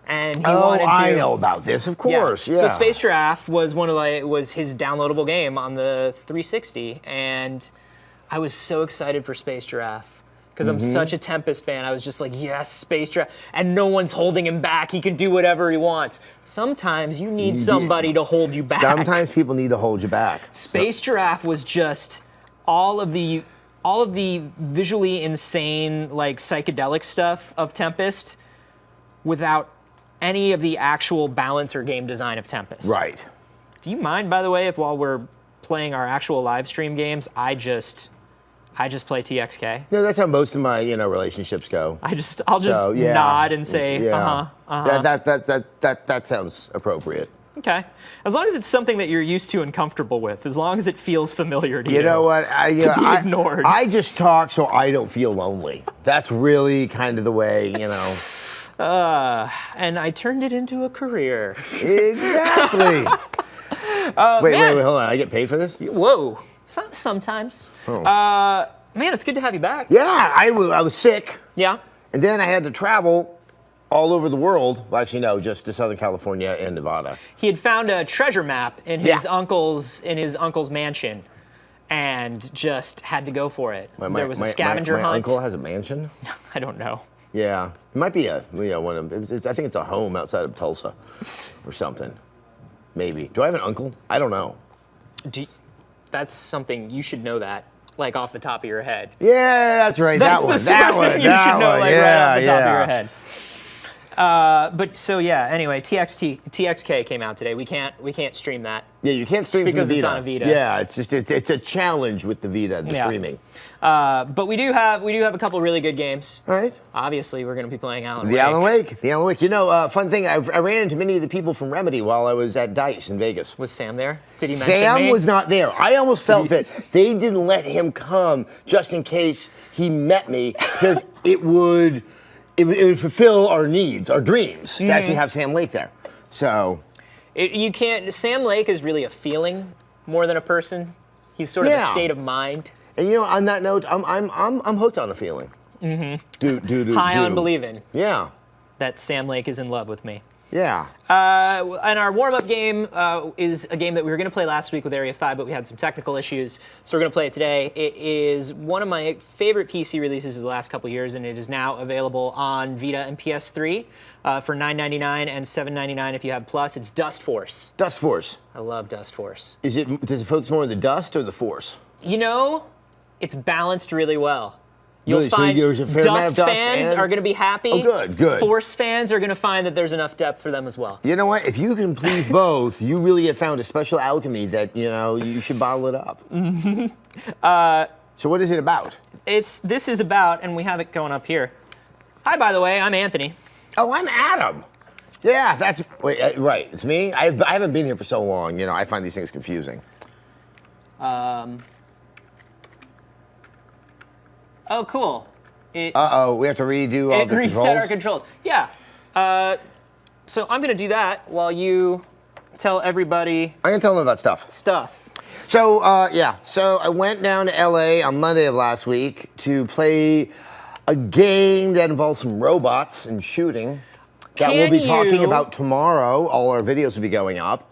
and he wanted to. I know about this, of course. Yeah. So Space Giraffe was was his downloadable game on the 360, and I was so excited for Space Giraffe because I'm such a Tempest fan. I was just like, yes, Space Giraffe, and no one's holding him back. He can do whatever he wants. Sometimes you need somebody to hold you back. Sometimes people need to hold you back. Space Giraffe was just all of the visually insane, like psychedelic stuff of Tempest, without any of the actual balance or game design of Tempest. Right. Do you mind, by the way, if while we're playing our actual live stream games, I just play TXK? No, that's how most of my relationships go. I'll just nod and say That sounds appropriate. Okay, as long as it's something that you're used to and comfortable with, as long as it feels familiar to you. You know what? To be ignored. I just talk so I don't feel lonely. That's really kind of the way, And I turned it into a career. Exactly. Wait, hold on. I get paid for this? Whoa. Sometimes. Oh. Man, it's good to have you back. Yeah, I was sick. Yeah. And then I had to travel all over the world. Well, actually, no, just to Southern California and Nevada. He had found a treasure map in his uncle's mansion, and just had to go for it. There was a scavenger hunt. My uncle has a mansion? I don't know. Yeah, it might be one of them. I think it's a home outside of Tulsa, or something. Maybe. Do I have an uncle? I don't know. That's something you should know that, like off the top of your head. Yeah, that's right. That's the sort of thing you should know, like right off the top of your head. But so yeah. Anyway, TXK came out today. We can't stream that. Yeah, you can't stream because from the Vita. It's on a Vita. Yeah, it's a challenge with the Vita, streaming. But we do have a couple really good games. All right. Obviously, we're going to be playing Alan Wake. The Alan Wake. Fun thing. I ran into many of the people from Remedy while I was at DICE in Vegas. Was Sam there? Did he mention me? Sam was not there. I almost felt that they didn't let him come just in case he met me, because it would fulfill our needs, our dreams, to actually have Sam Lake there. So you can't. Sam Lake is really a feeling more than a person. He's sort of a state of mind. And on that note, I'm hooked on a feeling. High on believing. Yeah. That Sam Lake is in love with me. Yeah. And our warm-up game is a game that we were going to play last week with Area 5, but we had some technical issues, so we're going to play it today. It is one of my favorite PC releases of the last couple years, and it is now available on Vita and PS3 for $9.99 and $7.99 if you have Plus. It's Dustforce. Dustforce. I love Dustforce. Does it focus more on the dust or the force? It's balanced really well. You'll Really? find So there's a fair amount of dust fans and- are going to be happy. Oh, good. Force fans are going to find that there's enough depth for them as well. You know what? If you can please both, you really have found a special alchemy that, you should bottle it up. So what is it about? This is about, and we have it going up here. Hi, by the way, I'm Anthony. Oh, I'm Adam. Yeah, right. It's me. I haven't been here for so long. I find these things confusing. Oh, cool. We have to redo all the controls? Reset our controls. Yeah. So I'm going to do that while you tell everybody... I'm going to tell them about stuff. So, So I went down to LA on Monday of last week to play a game that involves some robots and shooting that we'll be talking about tomorrow. All our videos will be going up.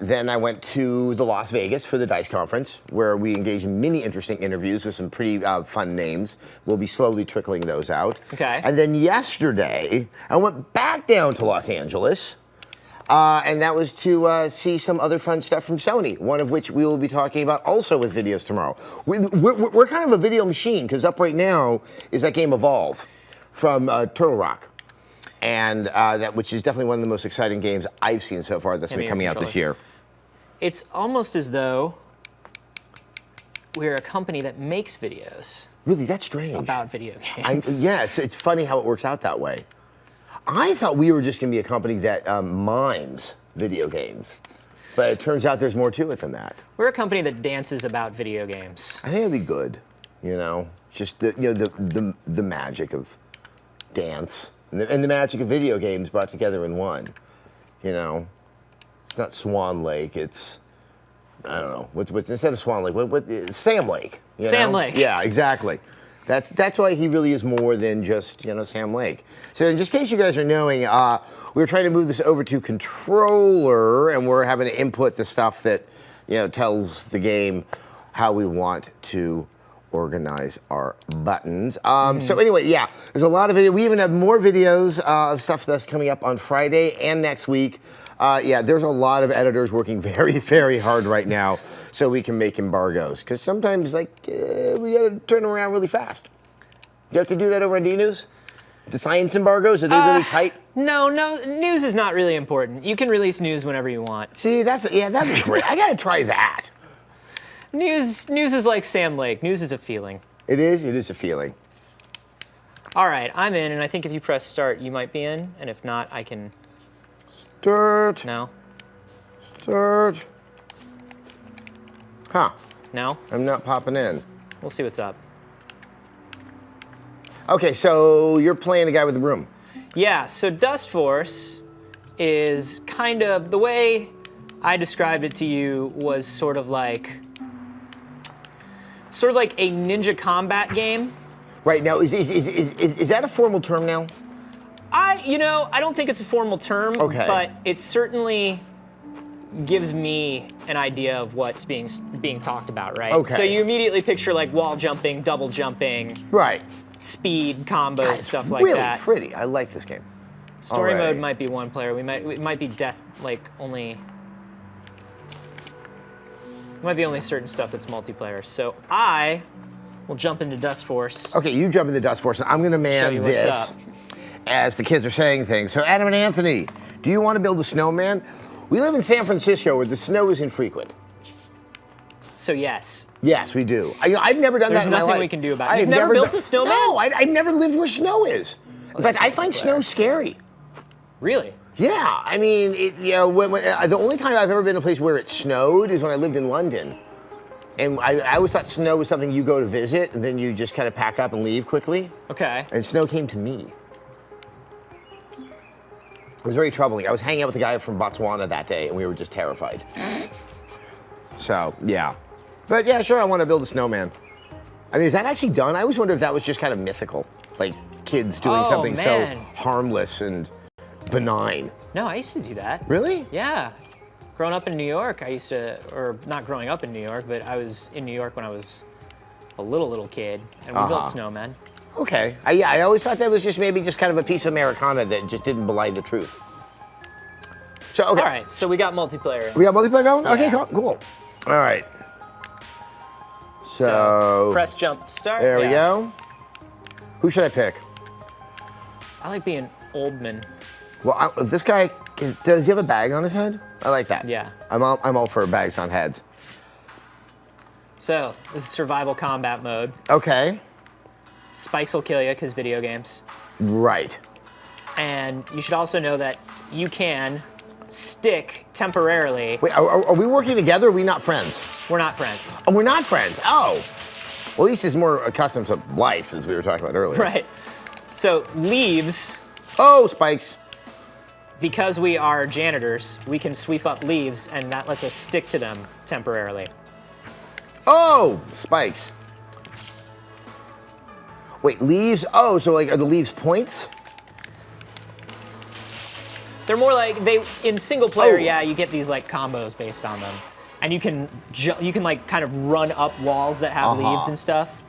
Then I went to the Las Vegas for the DICE conference, where we engaged in many interesting interviews with some pretty fun names. We'll be slowly trickling those out. Okay. And then yesterday, I went back down to Los Angeles, and that was to see some other fun stuff from Sony, one of which we will be talking about also with videos tomorrow. We're kind of a video machine, because up right now is that game Evolve from Turtle Rock. And which is definitely one of the most exciting games I've seen so far that's been coming out this year. It's almost as though we're a company that makes videos. Really, that's strange. About video games. Yes, it's funny how it works out that way. I thought we were just going to be a company that mines video games. But it turns out there's more to it than that. We're a company that dances about video games. I think it'd be good, just the magic of dance. And the magic of video games brought together in one. It's not Swan Lake. It's, I don't know. What's instead of Swan Lake? What Sam Lake. Sam Lake. Yeah, exactly. That's why he really is more than just, you know, Sam Lake. So in just in case you guys are knowing, we're trying to move this over to controller, and we're having to input the stuff that, you know, tells the game how we want to organize our buttons. So anyway, yeah, there's a lot of video. We even have more videos of stuff that's coming up on Friday and next week. Yeah, there's a lot of editors working very, very hard right now so we can make embargoes. Because sometimes, like, we got to turn them around really fast. You have to do that over on D-News? The science embargoes, are they really tight? No, news is not really important. You can release news whenever you want. See, that'd be great. I got to try that. News is like Sam Lake. News is a feeling. It is a feeling. All right, I'm in, and I think if you press start, you might be in, and if not, I can... Start. No. Start. Huh. No? I'm not popping in. We'll see what's up. Okay, so you're playing the guy with the broom. Yeah, so Dustforce is kind of, the way I described it to you was sort of like a ninja combat game. Right, now, is that a formal term now? I don't think it's a formal term, okay, but it certainly gives me an idea of what's being talked about, right? Okay. So you immediately picture like wall jumping, double jumping, right, speed combos, stuff like really that. Pretty. I like this game. Story mode might be one player. It might be only certain stuff that's multiplayer. So I will jump into Dustforce. Okay, you jump into Dustforce, and I'm going to man this as the kids are saying things. So Adam and Anthony, do you want to build a snowman? We live in San Francisco where the snow is infrequent. So yes. Yes, we do. I've never done that in my life. There's nothing we can do about it. You've never built a snowman? No, I've never lived where snow is. In fact, I find snow scary. Really? Yeah, I mean, the only time I've ever been in a place where it snowed is when I lived in London. And I always thought snow was something you go to visit, and then you just kind of pack up and leave quickly. Okay. And snow came to me. It was very troubling. I was hanging out with a guy from Botswana that day, and we were just terrified. So, yeah. But yeah, sure, I want to build a snowman. I mean, is that actually done? I always wondered if that was just kind of mythical. Like kids doing something so harmless and benign. No, I used to do that. Really? Yeah. Growing up in New York, I used to, or not growing up in New York, but I was in New York when I was a little kid, and we built snowmen. Okay. I always thought that was just maybe just kind of a piece of Americana that just didn't belie the truth. So, okay. All right, so we got multiplayer. We got multiplayer going? Yeah. Okay, cool. All right. So press jump to start. There we go. Who should I pick? I like being Oldman. Well, this guy, does he have a bag on his head? I like that. Yeah. I'm all for bags on heads. So, this is survival combat mode. Okay. Spikes will kill you because video games. Right. And you should also know that you can stick temporarily. Wait, are we working together or are we not friends? We're not friends. Oh, we're not friends. Oh. Well, at least he's more accustomed to life, as we were talking about earlier. Right. So, leaves. Oh, spikes. Because we are janitors, we can sweep up leaves, and that lets us stick to them temporarily. Oh, spikes. Wait, leaves? Oh, so like, are the leaves points? They're more like, in single player, yeah, you get these like combos based on them. And you can like kind of run up walls that have leaves and stuff.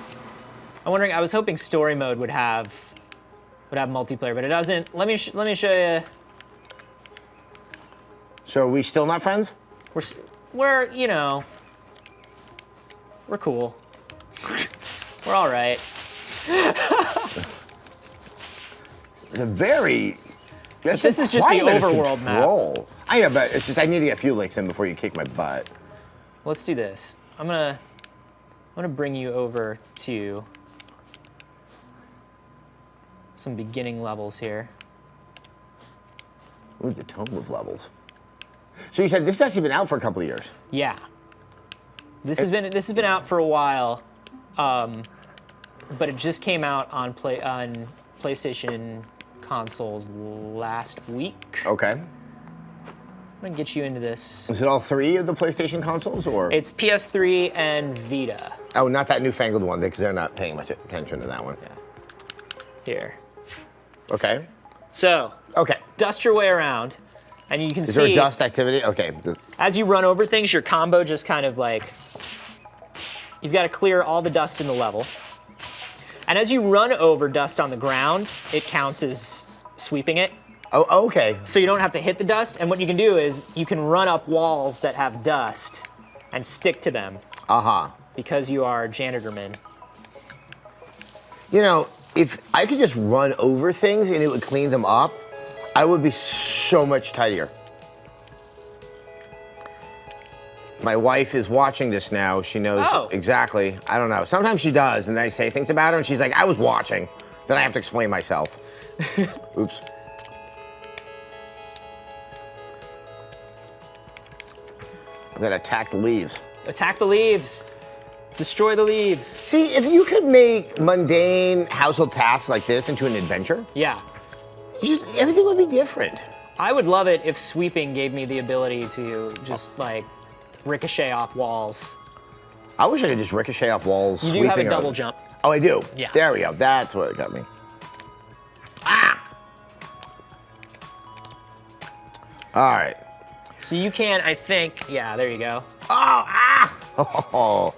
I'm wondering, I was hoping story mode would have multiplayer, but it doesn't. Let me show you. So are we still not friends? We're you know, we're cool. We're all right. It's a very. This is just the overworld map. I know, but it's just I need to get a few licks in before you kick my butt. Let's do this. I'm gonna bring you over to some beginning levels here. Ooh, the tone of levels. So you said this has actually been out for a couple of years. Yeah. This has been out for a while, but it just came out on PlayStation consoles last week. Okay. I'm gonna get you into this. Is it all three of the PlayStation consoles, or? It's PS3 and Vita. Oh, not that newfangled one, because they're not paying much attention to that one. Yeah. Here. Okay. So, okay. Dust your way around, and you can see... Is there a dust activity? Okay. As you run over things, your combo just kind of like... You've got to clear all the dust in the level. And as you run over dust on the ground, it counts as sweeping it. Oh, okay. So you don't have to hit the dust, and what you can do is you can run up walls that have dust and stick to them. Uh-huh. Because you are janitorman. You know, if I could just run over things and it would clean them up, I would be so much tidier. My wife is watching this now. She knows exactly. I don't know. Sometimes she does, and I say things about her, and she's like, I was watching. Then I have to explain myself. Oops. I'm gonna attack the leaves. Attack the leaves. Destroy the leaves. See, if you could make mundane household tasks like this into an adventure, yeah, just everything would be different. I would love it if sweeping gave me the ability to just like ricochet off walls. I wish I could just ricochet off walls. You do have a double jump. Oh, I do? Yeah. There we go. That's what got me. Ah! All right. So you can, I think, yeah, there you go. Oh, ah! Oh.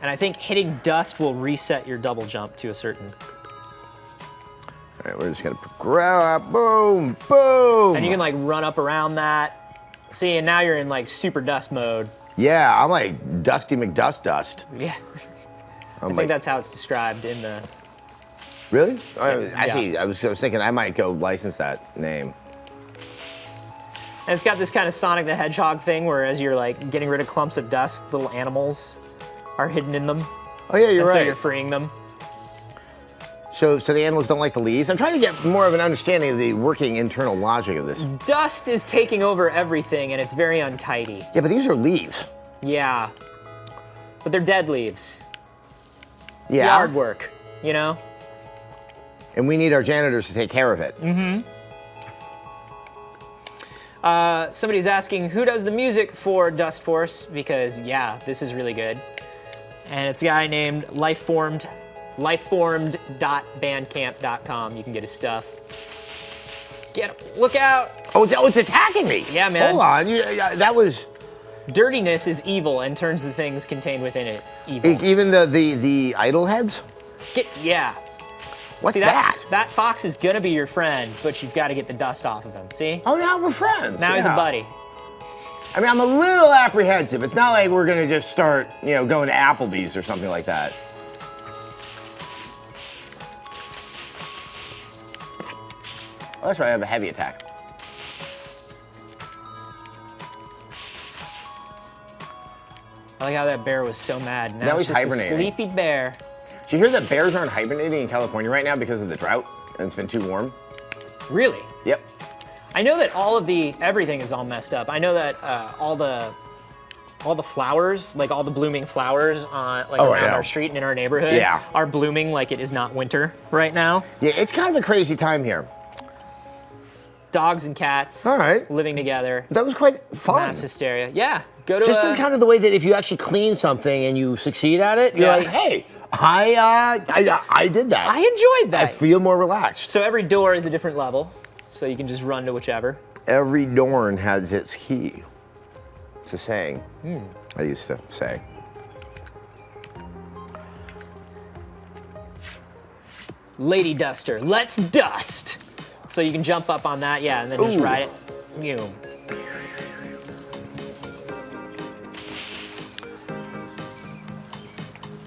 And I think hitting dust will reset your double jump to a certain... All right, we're just gonna grab, boom, boom. And you can like run up around that. See, and now you're in like super dust mode. Yeah, I'm like Dusty McDust. Yeah. I think that's how it's described in the... Really? Actually, yeah. I was thinking I might go license that name. And it's got this kind of Sonic the Hedgehog thing where as you're like getting rid of clumps of dust, little animals are hidden in them. Oh yeah, you're right. So you're freeing them. So the animals don't like the leaves? I'm trying to get more of an understanding of the working internal logic of this. Dust is taking over everything and it's very untidy. Yeah, but these are leaves. Yeah. But they're dead leaves. Yeah. Yard work, you know? And we need our janitors to take care of it. Mm-hmm. Somebody's asking, who does the music for Dustforce? Because, yeah, this is really good. And it's a guy named lifeformed.bandcamp.com. You can get his stuff. Look out! Oh, it's attacking me! Yeah, man. Hold on, that was... Dirtiness is evil and turns the things contained within it evil. Even the idol heads? Yeah. What's that? That fox is gonna be your friend, but you've got to get the dust off of him, see? Oh, now we're friends. Now he's a buddy. I mean, I'm a little apprehensive. It's not like we're gonna just start, going to Applebee's or something like that. Oh, that's right, I have a heavy attack. I like how that bear was so mad. Now he's just hibernating. A sleepy bear. Did you hear that bears aren't hibernating in California right now because of the drought and it's been too warm? Really? Yep. I know that everything is all messed up. I know that all the flowers, like all the blooming flowers on around our street and in our neighborhood are blooming like it is not winter right now. Yeah, it's kind of a crazy time here. Dogs and cats living together. That was quite fun. Mass hysteria. Yeah. Go to just kind of the way that if you actually clean something and you succeed at it, you're like, hey, I did that. I enjoyed that. I feel more relaxed. So every door is a different level, so you can just run to whichever. Every door has its key. It's a saying. I used to say. Lady Duster, let's dust. So you can jump up on that, and then just ride it.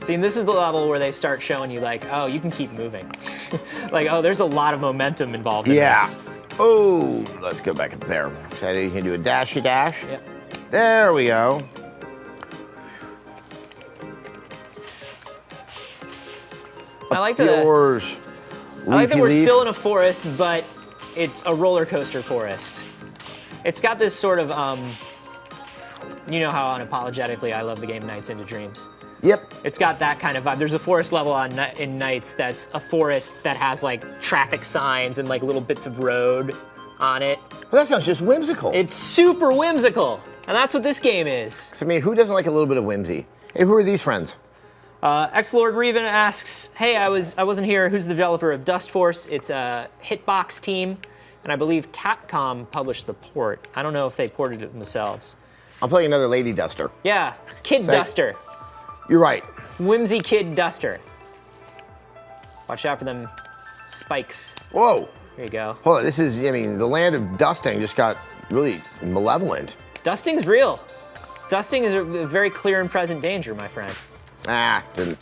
See, and this is the level where they start showing you, like, oh, you can keep moving. Like, oh, there's a lot of momentum involved in this. Oh, let's go back up there. So you can do a dashy dash. Yep. There we go. I like that we're still in a forest, but it's a roller coaster forest. It's got this sort of, you know how unapologetically I love the game Nights into Dreams. Yep. It's got that kind of vibe. There's a forest level in Nights that's a forest that has like traffic signs and like little bits of road on it. Well, that sounds just whimsical. It's super whimsical, and that's what this game is. I mean, who doesn't like a little bit of whimsy? Hey, who are these friends? X-Lord Reven asks, hey, I wasn't here. Who's the developer of Dustforce? It's a Hitbox team, and I believe Capcom published the port. I don't know if they ported it themselves. I'm playing another Lady Duster. Yeah, Kid Duster. You're right. Whimsy Kid Duster. Watch out for them spikes. Whoa. There you go. Hold on, this is, I mean, the land of dusting just got really malevolent. Dusting's real. Dusting is a very clear and present danger, my friend. Ah, didn't.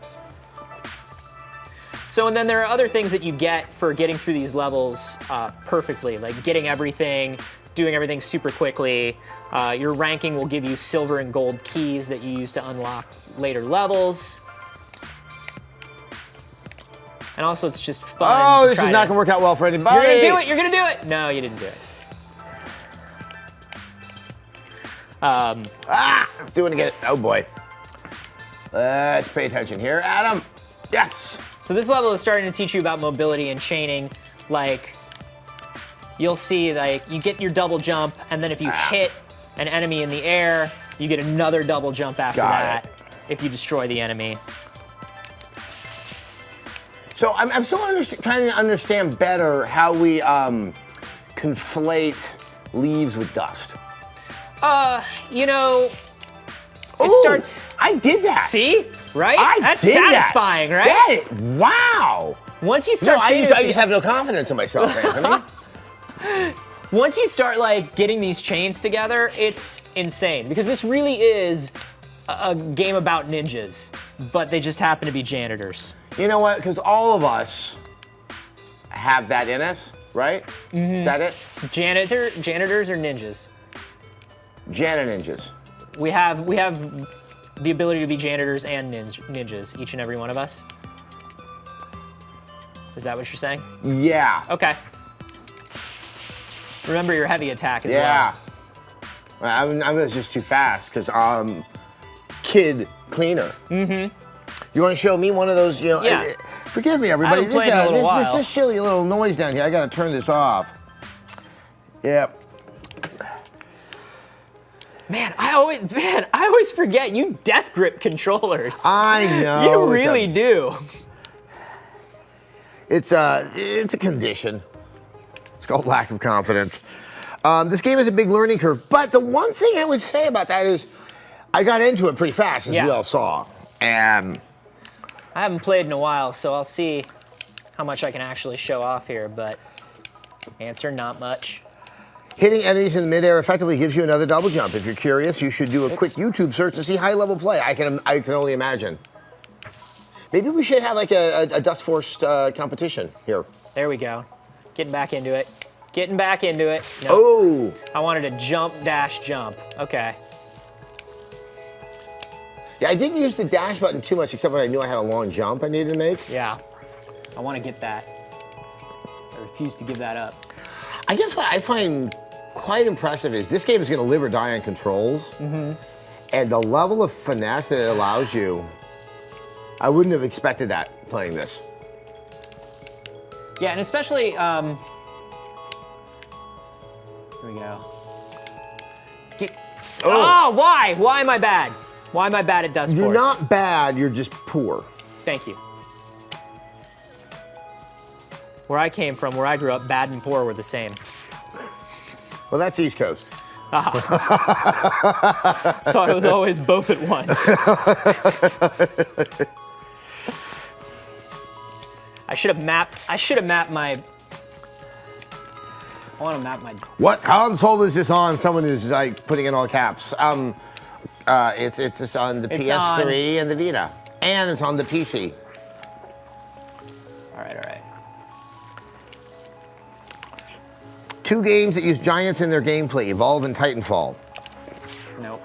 So, and then there are other things that you get for getting through these levels perfectly, like getting everything, doing everything super quickly. Your ranking will give you silver and gold keys that you use to unlock later levels. And also, it's just fun. Oh, this is not gonna work out well for anybody. You're gonna do it. You're gonna do it. No, you didn't do it. It's doing it again. Oh boy. Let's pay attention here, Adam. Yes. So this level is starting to teach you about mobility and chaining. Like, you'll see, like, you get your double jump, and then if you hit an enemy in the air, you get another double jump after that. If you destroy the enemy. So I'm still trying to understand better how we conflate leaves with dust. You know, it starts. I did that. See, right? That's did satisfying, that. right? Wow. Once you start, I just have no confidence in myself, Anthony. Once you start like getting these chains together, it's insane because this really is a game about ninjas, but they just happen to be janitors. You know what? Because all of us have that in us, right? Mm-hmm. Is that it? Janitors or ninjas? Janitor ninjas. We have the ability to be janitors and ninjas, each and every one of us. Is that what you're saying? Yeah. Okay. Remember your heavy attack as well. I was just too fast because kid cleaner. Mm-hmm. You want to show me one of those? You know, yeah. Forgive me, everybody. I haven't played in a little while. There's this silly little noise down here. I got to turn this off. Yep. Man, I always forget you death grip controllers. I know. You really do. It's a condition. It's called lack of confidence. This game is a big learning curve, but the one thing I would say about that is I got into it pretty fast, as we all saw. And I haven't played in a while, so I'll see how much I can actually show off here, but answer, not much. Hitting enemies in midair effectively gives you another double jump. If you're curious, you should do a quick YouTube search to see high-level play. I can only imagine. Maybe we should have like a Dustforce competition here. There we go. Getting back into it. Getting back into it. Nope. Oh! I wanted to jump, dash, jump. Okay. Yeah, I didn't use the dash button too much, except when I knew I had a long jump I needed to make. Yeah. I want to get that. I refuse to give that up. I guess what I find quite impressive is this game is going to live or die on controls. Mm-hmm. And the level of finesse that it allows you, I wouldn't have expected that playing this. Yeah, and especially, here we go. Oh, why? Why am I bad? Why am I bad at Dustforce? You're not bad, you're just poor. Thank you. Where I came from, where I grew up, bad and poor were the same. Well, that's East Coast. So I was always both at once. I should have mapped my. I want to map my. What console is this on? Someone is like putting in all caps. It's on the PS3 and the Vita, and it's on the PC. All right. Two games that use giants in their gameplay, Evolve and Titanfall. Nope.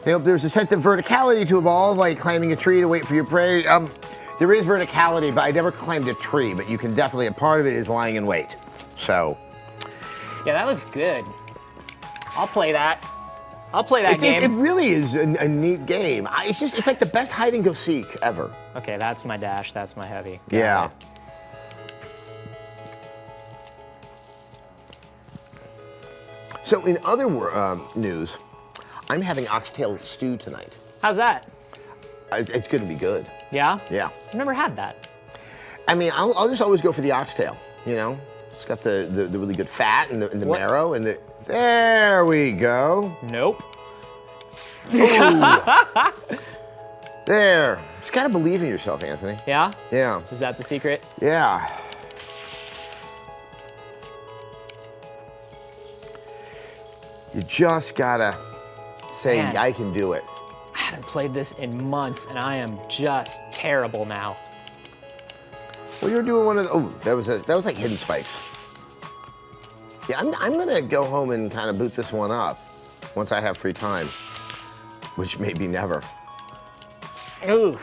There's a sense of verticality to Evolve, like climbing a tree to wait for your prey. There is verticality, but I never climbed a tree, but you can definitely, a part of it is lying in wait. So. Yeah, that looks good. I'll play that. I'll play that game. It really is a neat game. It's like the best hide and go seek ever. Okay, that's my dash, that's my heavy. Yeah. So in other news, I'm having oxtail stew tonight. How's that? It's going to be good. Yeah? Yeah. I've never had that. I mean, I'll just always go for the oxtail, you know? It's got the really good fat and the marrow and the... There we go. Nope. There. Just gotta believe in yourself, Anthony. Yeah? Yeah. Is that the secret? Yeah. You just gotta say, Man. I can do it. I haven't played this in months, and I am just terrible now. Well, you're doing one of the... Oh, that was like hidden spikes. Yeah, I'm gonna go home and kind of boot this one up once I have free time, which may be never. Ooh.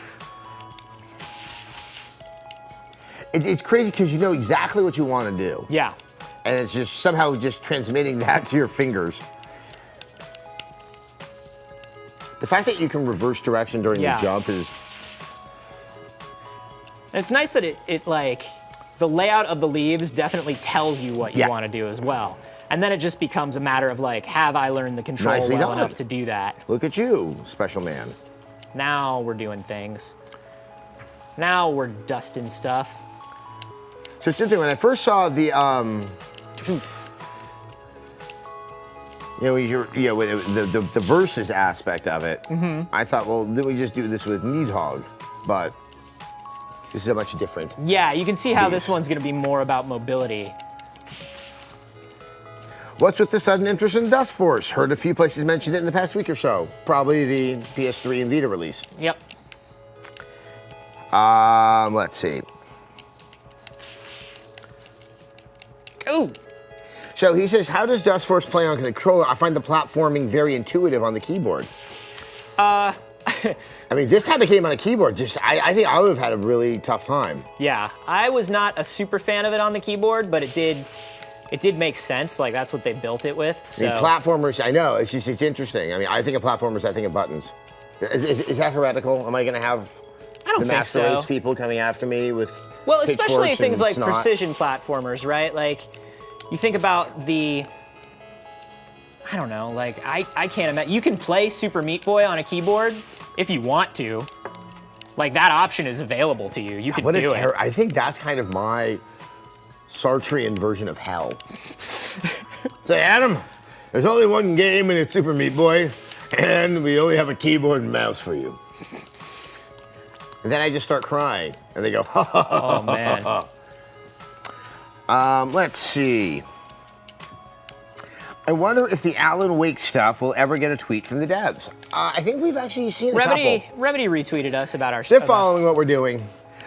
It's crazy because you know exactly what you want to do. Yeah. And it's just somehow just transmitting that to your fingers. The fact that you can reverse direction during the jump is... It's nice that it like, the layout of the leaves definitely tells you what you want to do as well. And then it just becomes a matter of like, have I learned the control well enough to do that? Look at you, special man. Now we're doing things. Now we're dusting stuff. So it's interesting, when I first saw the, the versus aspect of it, I thought, well, then we just do this with Needhog, but this is a much different. Yeah, you can see how this one's going to be more about mobility. What's with the sudden interest in Dustforce? Heard a few places mention it in the past week or so. Probably the PS3 and Vita release. Yep. Let's see. Ooh. So he says, how does Dustforce play on controller? I find the platforming very intuitive on the keyboard. I mean, this type of game on a keyboard, I think I would have had a really tough time. Yeah, I was not a super fan of it on the keyboard, but it did make sense. Like, that's what they built it with. So. I mean, platformers, I know, it's interesting. I mean, I think of platformers, I think of buttons. Is that heretical? Am I going to have the master race people coming after me with Well, especially things like snot? precision platformers, right? Like, you think about the, I don't know, like, I can't imagine. You can play Super Meat Boy on a keyboard if you want to. Like, that option is available to you. You can do it. I think that's kind of my Sartrean version of hell. Say, Adam, there's only one game and it's Super Meat Boy, and we only have a keyboard and mouse for you. And then I just start crying, and they go, ha ha ha. Oh, man. Let's see. I wonder if the Alan Wake stuff will ever get a tweet from the devs. I think we've actually seen a couple. Remedy retweeted us about our They're following what we're doing.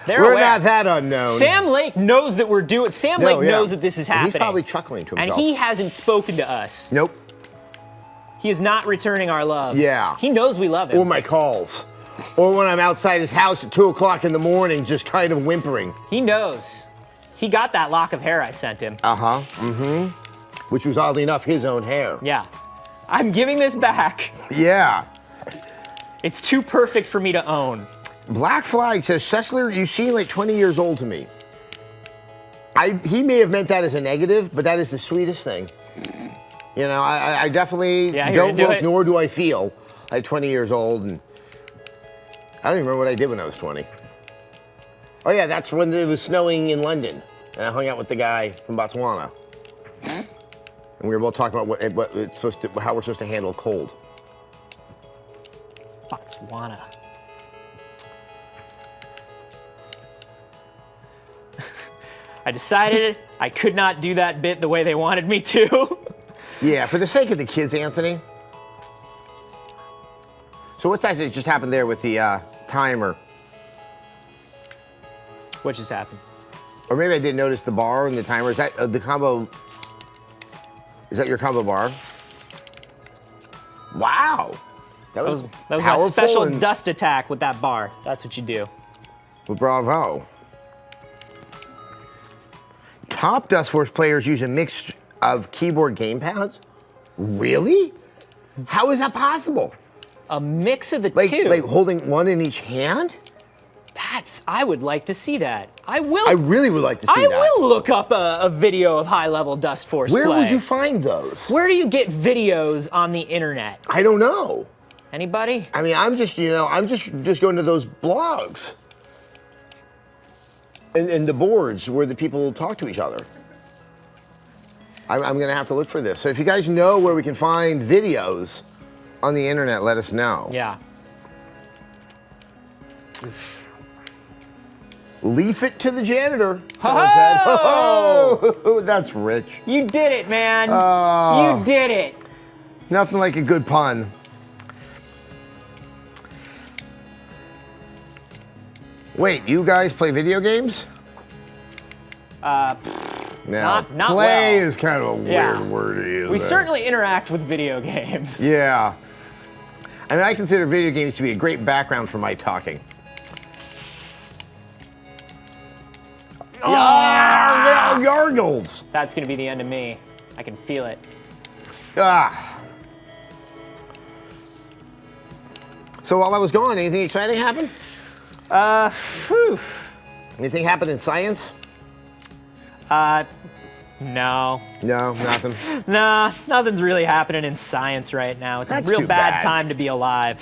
We're not that unknown. Sam Lake knows that we're doing. Sam Lake knows that this is happening. He's probably chuckling to himself. And he hasn't spoken to us. Nope. He is not returning our love. Yeah. He knows we love him. Or my calls. Or when I'm outside his house at 2 o'clock in the morning, just kind of whimpering. He knows. He got that lock of hair I sent him. Uh-huh. Mm-hmm. Which was, oddly enough, his own hair. Yeah. I'm giving this back. Yeah. It's too perfect for me to own. Black Flag says, Sessler, you seem like 20 years old to me. He may have meant that as a negative, but that is the sweetest thing. You know, I definitely don't look, nor do I feel like 20 years old. And I don't even remember what I did when I was 20. Oh yeah, that's when it was snowing in London. And I hung out with the guy from Botswana. And we were both talking about what it's supposed to, how we're supposed to handle cold. Botswana. I decided I could not do that bit the way they wanted me to. Yeah, for the sake of the kids, Anthony. So what's actually just happened there with the timer? What just happened? Or maybe I didn't notice the bar and the timer. Is that the combo? Is that your combo bar? Wow. That was my special dust attack with that bar. That's what you do. Well, bravo. Top Dustforce players use a mix of keyboard gamepads? Really? How is that possible? A mix of the two? Like holding one in each hand? I would like to see that. I will. I really would like to see that. I will look up a video of high-level Dustforce play. Where would you find those? Where do you get videos on the internet? I don't know. Anybody? I mean, I'm just going to those blogs and the boards where the people talk to each other. I'm going to have to look for this. So if you guys know where we can find videos on the internet, let us know. Yeah. Leaf it to the janitor, someone said. Oh, that's rich. You did it, man. You did it. Nothing like a good pun. Wait, you guys play video games? Not play well. is kind of a weird word to use. We certainly interact with video games. Yeah. I mean, I consider video games to be a great background for my talking. Yargles. That's going to be the end of me. I can feel it. So while I was gone, anything exciting happen? Anything happen in science? No. No, nothing. Nah, nothing's really happening in science right now. It's That's a real too bad bad. time to be alive.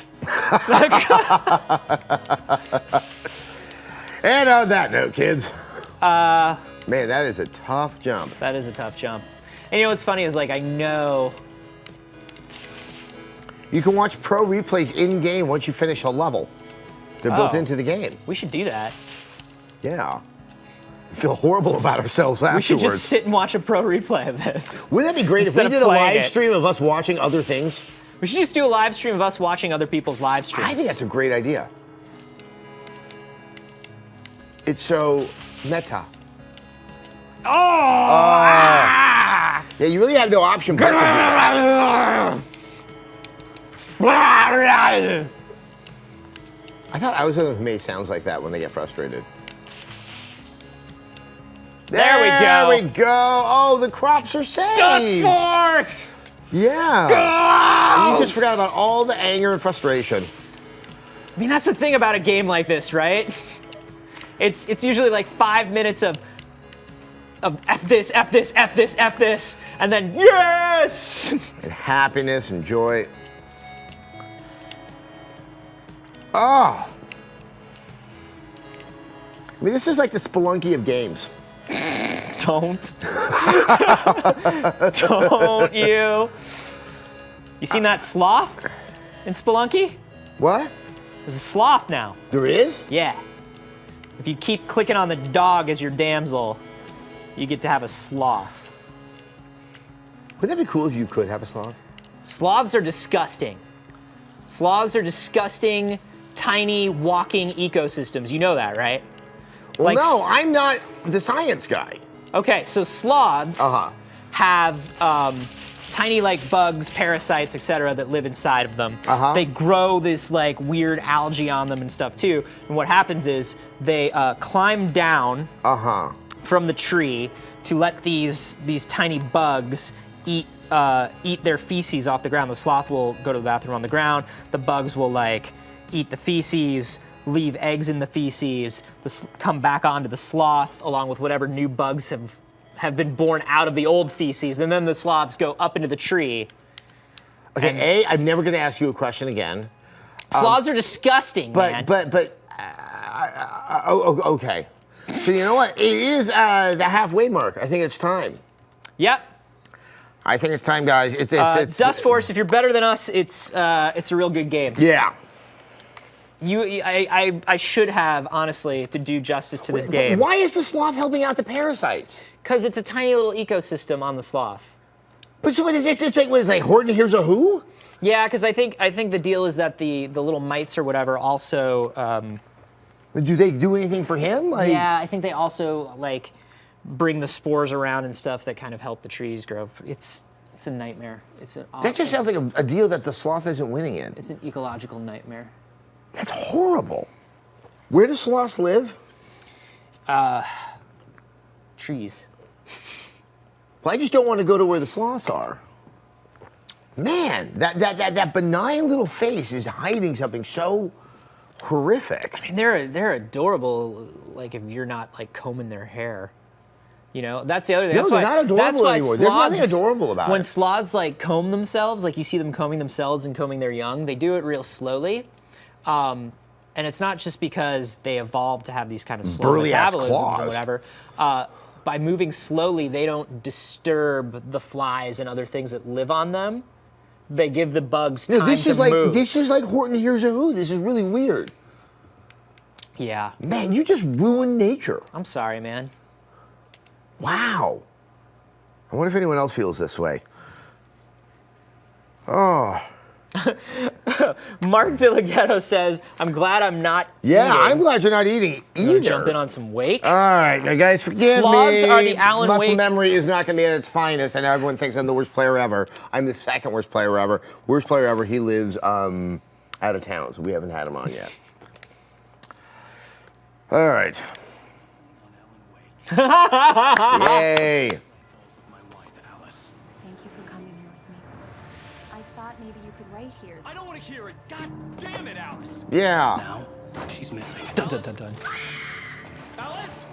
And on that note, kids. Man, that is a tough jump. That is a tough jump. And you know what's funny is, like, I know you can watch pro replays in-game once you finish a level. They're built into the game. we should do that. Yeah. Feel horrible about ourselves afterwards. We should just sit and watch a pro replay of this. Wouldn't that be great if Instead we of did a playing live it. stream of us watching other things? We should just do a live stream of us watching other people's live streams. I think that's a great idea. It's so meta. Yeah, you really have no option but to do that. I thought I was one of May sounds like that when they get frustrated. There we go. There we go. Oh, the crops are saved. Dustforce! Yeah. And you just forgot about all the anger and frustration. I mean, that's the thing about a game like this, right? It's usually like 5 minutes of F this, F this, F this, F this, and then yes! And happiness and joy. Oh. I mean, this is like the Spelunky of games. Don't. Don't you. You seen that sloth in Spelunky? What? There's a sloth now. There is? Yeah. If you keep clicking on the dog as your damsel, you get to have a sloth. Wouldn't that be cool if you could have a sloth? Sloths are disgusting. Sloths are disgusting, tiny, walking ecosystems. You know that, right? Well, Like no, I'm not the science guy. Okay, so sloths have tiny like bugs, parasites, etc. that live inside of them. They grow this like weird algae on them and stuff too. And what happens is they climb down from the tree to let these tiny bugs eat their feces off the ground. The sloth will go to the bathroom on the ground. The bugs will like eat the feces, leave eggs in the feces, come back onto the sloth along with whatever new bugs have been born out of the old feces, and then the sloths go up into the tree. Okay, I'm never going to ask you a question again. Sloths are disgusting, man. Okay. So you know what? It is the halfway mark. I think it's time. Yep. I think it's time, guys. It's Dustforce, if you're better than us, it's a real good game. Yeah. I should have, honestly, to do justice to this game. Why is the sloth helping out the parasites? Because it's a tiny little ecosystem on the sloth. But so what is it? It's like, what is it, like Horton Hears a Who? Yeah, because I think the deal is that the little mites or whatever also. Do they do anything for him? Like, yeah, I think they also like bring the spores around and stuff that kind of help the trees grow. It's a nightmare. That just sounds like a deal that the sloth isn't winning in. It's an ecological nightmare. That's horrible. Where do sloths live? Trees. Well, I just don't want to go to where the sloths are. Man, that benign little face is hiding something so horrific. I mean, they're adorable. Like if you're not like combing their hair. You know, that's the other thing. No, that's they're why, not adorable that's why anymore. There's nothing adorable about when it. sloths like comb themselves, like you see them combing themselves and combing their young, they do it real slowly. And it's not just because they evolved to have these kind of slow Burly-ass metabolisms claws. or whatever. By moving slowly, they don't disturb the flies and other things that live on them. They give the bugs time to move. This is like Horton Hears a Who. This is really weird. Yeah. Man, you just ruined nature. I'm sorry, man. Wow. I wonder if anyone else feels this way. Oh. Mark DeLaGhetto says, I'm glad I'm not eating. I'm glad you're not eating either. Jump in on some Wake. All right, now guys, forgive Sloths me. are the Alan Muscle Wake. memory is not going to be at its finest. I know everyone thinks I'm the worst player ever. I'm the second worst player ever. Worst player ever. He lives out of town, so we haven't had him on yet. All right. Yay. Thank you for coming here with me. I thought maybe you could write here. I don't want to hear it. God damn it, Alice. Yeah. Now she's missing. Dun, dun, dun, dun. Alice?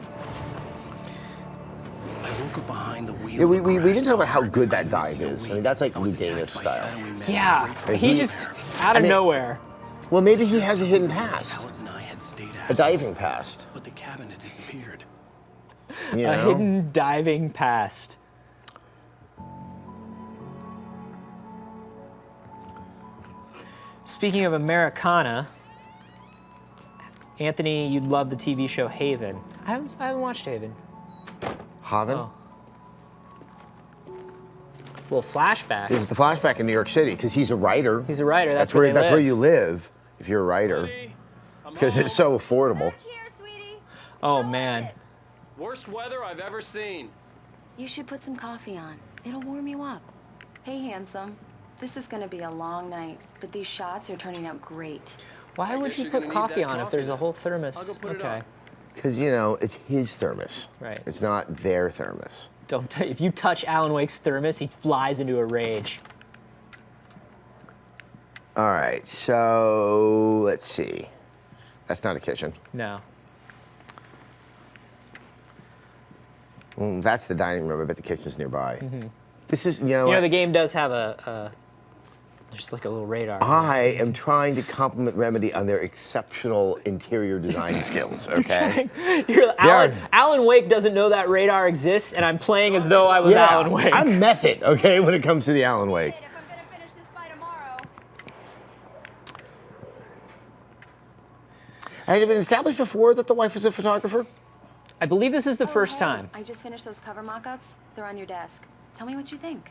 I woke up behind the wheel. Yeah, we didn't talk about how good that dive is. I mean, that's like Lou Danis style. Yeah, he just, out of nowhere. Well, maybe he has a hidden past. Alice and I had stayed out. A diving past. But the cabinet disappeared. You A know? hidden diving past. Speaking of Americana, Anthony, you'd love the TV show Haven. I haven't watched Haven. Haven? Oh. Little flashback. This is the flashback in New York City because he's a writer. He's a writer. That's where they live. you live if you're a writer because it's so affordable. Here, sweetie. Oh man. Worst weather I've ever seen. You should put some coffee on. It'll warm you up. Hey, handsome. This is gonna be a long night, but these shots are turning out great. Why would guess you you're put gonna need coffee that on if coffee there's a then. whole thermos? I'll go put it Okay. on. Because, you know, it's his thermos. Right. It's not their thermos. If you touch Alan Wake's thermos, he flies into a rage. All right, so let's see. That's not a kitchen. No. Well, that's the dining room. I bet the kitchen's nearby. This is, you know, You know, the game does have just like a little radar. I am trying to compliment Remedy on their exceptional interior design skills, okay? Alan Wake doesn't know that radar exists, and I'm playing as though I was Alan Wake. I'm method, okay, when it comes to the Alan Wake. If I'm gonna finish this by tomorrow. Had it been established before that the wife was a photographer? I believe this is the first Hey, time. I just finished those cover mock-ups. They're on your desk. Tell me what you think.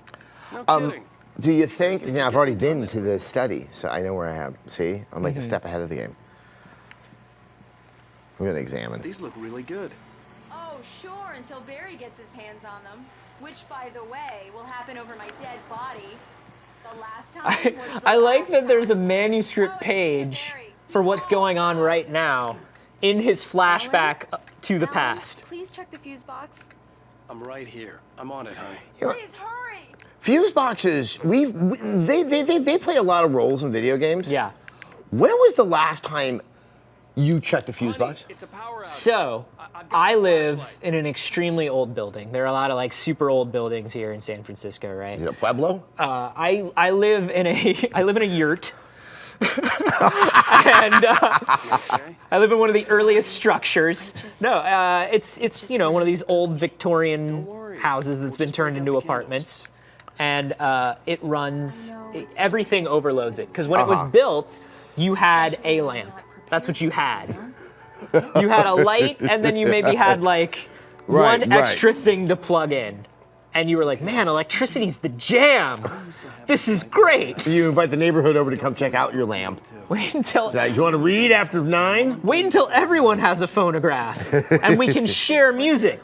No kidding. Do you think, yeah, I've already been to the study, so I know where I am. See, I'm like a step ahead of the game. I'm gonna examine. These look really good. Oh, sure, until Barry gets his hands on them. Which, by the way, will happen over my dead body. The last time was the I like last that there's a time. manuscript Oh, it's page Barry. for what's going on right now in his flashback to the Alan, past. Please check the fuse box. I'm right here. I'm on it, honey. Please hurry. Fuse boxes, they play a lot of roles in video games. Yeah. When was the last time you checked a fuse box? It's a power outage. So, I've got I a live flashlight. in an extremely old building. There are a lot of like super old buildings here in San Francisco, right? Is it a Pueblo? I live in a yurt. And I live in one of the earliest structures. No, it's you know, one of these old Victorian houses that's been turned into apartments, and it runs. Everything overloads it because when it was built, you had a lamp. That's what you had. You had a light, and then you maybe had like one Right. extra thing to plug in. And you were like, man, electricity's the jam. This is great. You invite the neighborhood over to come check out your lamp. Wait until You want to read after 9? Wait until everyone has a phonograph and we can share music.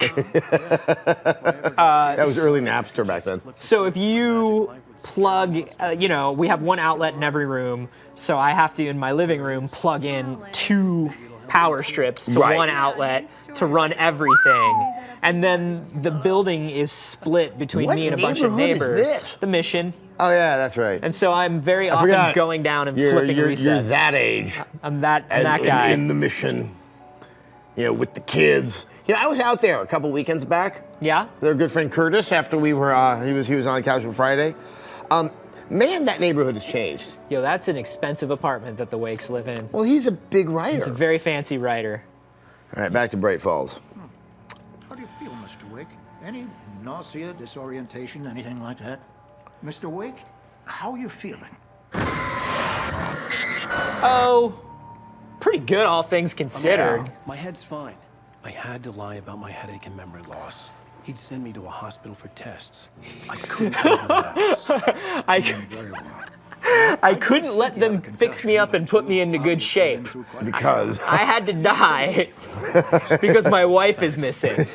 That was early Napster back then. So if you plug, you know, we have one outlet in every room, so I have to, in my living room, plug in 2 power strips to Right. one outlet to run everything. And then the building is split between What me and a bunch of neighborhood is neighbors. this? The Mission. Oh yeah, that's right. And so I'm very often forgot. going down and You're flipping resets. you're that age. I'm that And guy. in the Mission, you know, with the kids. Yeah, I was out there a couple weekends back. Yeah? Their good friend Curtis, after we were, he was on the couch on Friday. Man, that neighborhood has changed. Yo, that's an expensive apartment that the Wakes live in. Well, he's a big writer. He's a very fancy writer. All right, back to Bright Falls. How do you feel, Mr. Wake? Any nausea, disorientation, anything like that? Mr. Wake, how are you feeling? Oh, pretty good, all things considered. Yeah. My head's fine. I had to lie about my headache and memory loss. He'd send me to a hospital for tests. I couldn't leave the house. Very well. I couldn't let them fix me up and put me into good shape. Because I had to die because my wife is missing. Well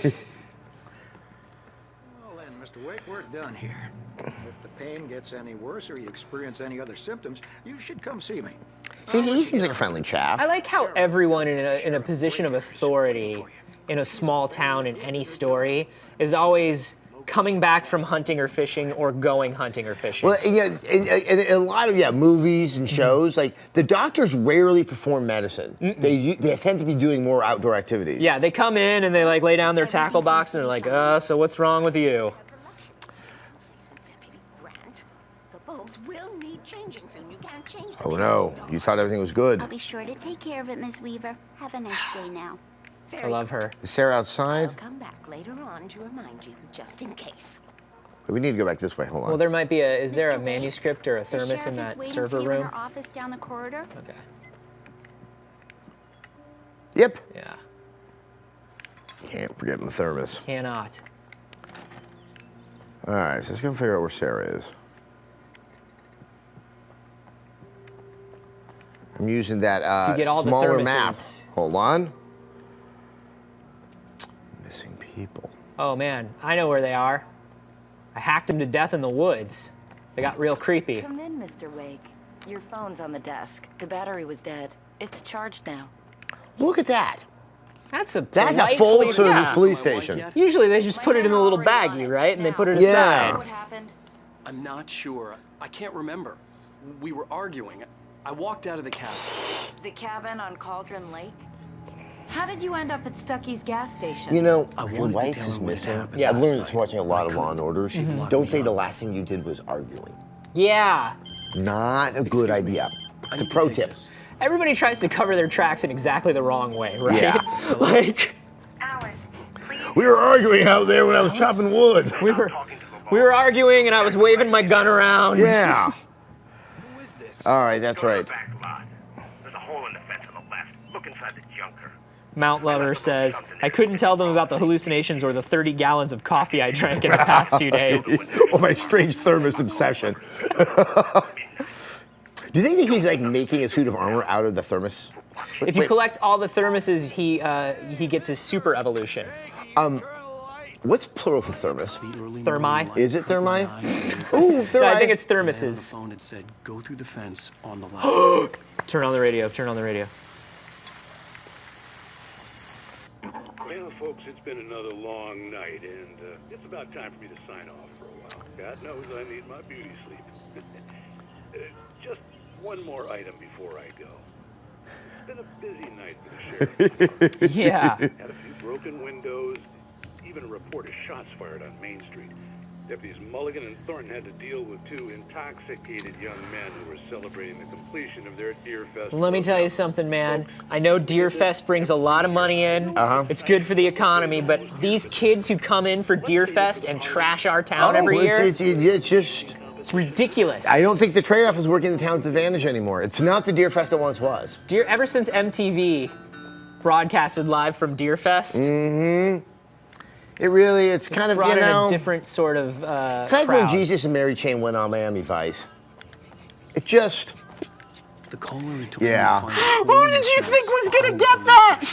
then, Mr. Wake, we're done here. If the pain gets any worse or you experience any other symptoms, you should come see me. see, he seems like a friendly chap. I like how everyone in a position of authority in a small town in any story is always coming back from hunting or fishing or going hunting or fishing. Well, yeah, in a lot of movies and shows, like the doctors rarely perform medicine. They tend to be doing more outdoor activities. Yeah, they come in and they like lay down their tackle box and they're like, so what's wrong with you? Deputy Grant, the bulbs will need changing soon. You can't change them. Oh no, you thought everything was good. I'll be sure to take care of it, Miss Weaver. Have a nice day now. I love her. Is Sarah I'll outside? come back later on to remind you, just in case. We need to go back this way. Hold on. Well, there might be is there a Mr. Wake, manuscript or a the thermos sheriff in is that waiting server for you in room? her office down the corridor. Okay. Yep. Yeah. Can't forget the thermos. Cannot. All right, so let's go figure out where Sarah is. I'm using that You get all the smaller thermoses. map. Hold on. Missing people. Oh man, I know where they are. I hacked them to death in the woods. They got real creepy. Come in, Mr. Wake. Your phone's on the desk. The battery was dead. It's charged now. Look at that. That's a That's a full-service police station. Usually they just put it in a little baggie, right? And they put it Yeah. aside. What happened? I'm not sure. I can't remember. We were arguing. I walked out of the cabin. The cabin on Cauldron Lake? How did you end up at Stucky's gas station? You know, I your wanted to wife tell is her what missing. happened Yeah. I've last learned this night. watching a lot I of Law and couldn't. Orders. She'd locked Don't me say the up. last thing you did was arguing. Yeah. Not a good Excuse me. idea. I It's a need to pro take tip. this. Everybody tries to cover their tracks in exactly the wrong way, right? Yeah. Like We were arguing out there when I was chopping wood. we were arguing and I was waving my gun around. Yeah. Who is this? All right, that's Go to the right. back lot. There's a hole in the fence on the left. Look inside the junker. Mount Lover says, I couldn't tell them about the hallucinations or the 30 gallons of coffee I drank in the past 2 days. Or my strange thermos obsession. Do you think that he's like making a suit of armor out of the thermos? If you collect all the thermoses, he gets his super evolution. What's plural for thermos? The early Thermi? morning light Is it opened my thermi? eyes. Ooh, No, thermi. I think it's The man on the thermoses. phone had said, "Go through the fence on the left." Turn on the radio, turn on the radio. Well, folks, it's been another long night, and it's about time for me to sign off for a while. God knows I need my beauty sleep. Just one more item before I go. It's been a busy night for the sheriff. Yeah. Had a few broken windows, even a report of shots fired on Main Street. Deputies Mulligan and Thornton had to deal with two intoxicated young men who were celebrating the completion of their Deer Fest. Let me tell you something, man. I know Deer Fest brings a lot of money in. It's good for the economy, but these kids who come in for Deer Fest and trash our town every year, It's just. it's ridiculous. I don't think the trade-off is working in the town's advantage anymore. It's not the Deer Fest it once was. Ever since MTV broadcasted live from Deer Fest, It really, it's kind of, brought you in know. a different sort of It's like when crowd. Jesus and Mary Chain went on Miami Vice. It just. The caller had told Yeah. me to find Who did you think was gonna get that?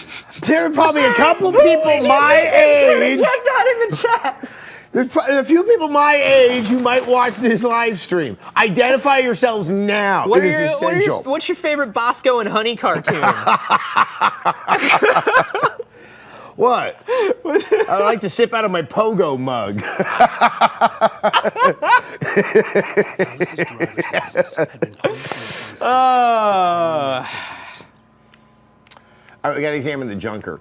There are probably a couple people my age. Get that in the chat. There's a few people my age who might watch this live stream. Identify yourselves now. It is essential. What's your favorite Bosco and Honey cartoon? What? I like to sip out of my pogo mug. Alice's driver's license had been placed in the All right, we got to examine the junker.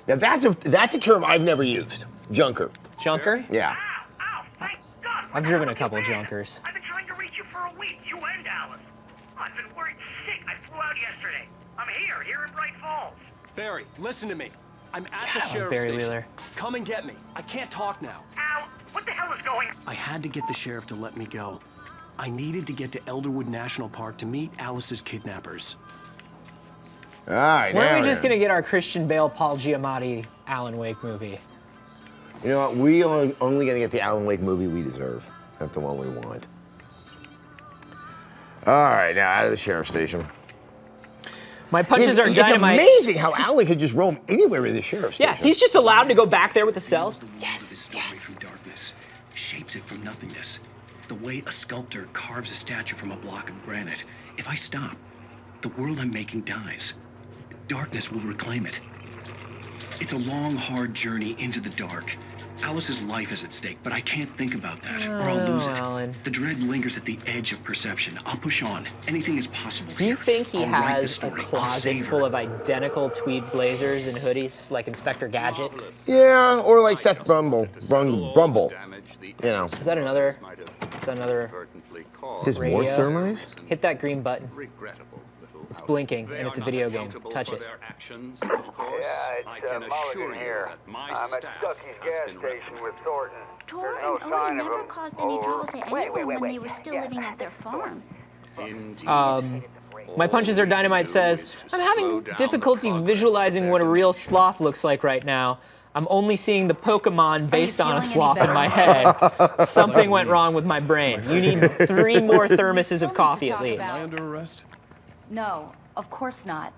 Now that's a term I've never used. Junker. Junker? Yeah. Ow! Thank God! I've driven a couple of junkers. I've been trying to reach you for a week, you and Alice. I've been worried sick. I flew out yesterday. I'm here in Bright Falls. Barry, listen to me. I'm at the God, sheriff's Barry station. Wheeler. Come and get me. I can't talk now. Al, what the hell is going on? I had to get the sheriff to let me go. I needed to get to Elderwood National Park to meet Alice's kidnappers. All right. When now are we we're just gonna- going to get our Christian Bale, Paul Giamatti, Alan Wake movie? You know what? We are only going to get the Alan Wake movie we deserve. Not the one we want. All right, now out of the sheriff's station. My punches are dynamite. It's amazing how Alan could just roam anywhere in the sheriff's Yeah, station. he's just allowed to go back there with the cells. Yes, From darkness, shapes it from nothingness. The way a sculptor carves a statue from a block of granite. If I stop, the world I'm making dies. Darkness will reclaim it. It's a long, hard journey into the dark. Alice's life is at stake, but I can't think about that, or I'll lose it. Alan. The dread lingers at the edge of perception. I'll push on. Anything is possible. Do you think he I'll write the has a story. I'll closet save her. full of identical tweed blazers and hoodies, like Inspector Gadget? Yeah, or like Seth Brumble. You know. Is that another His more radio? thermite? Hit that green button. It's blinking, and it's a video game. Touch it. I can assure you that my staff has been Tor and Odie never caused any trouble to anyone when they were still living at their farm. My punches are dynamite says, I'm having difficulty visualizing what a real sloth looks like right now. I'm only seeing the Pokemon based on a sloth in my head. Something went wrong with my brain. You need 3 more thermoses of coffee at least. Am I under arrest? No, of course not.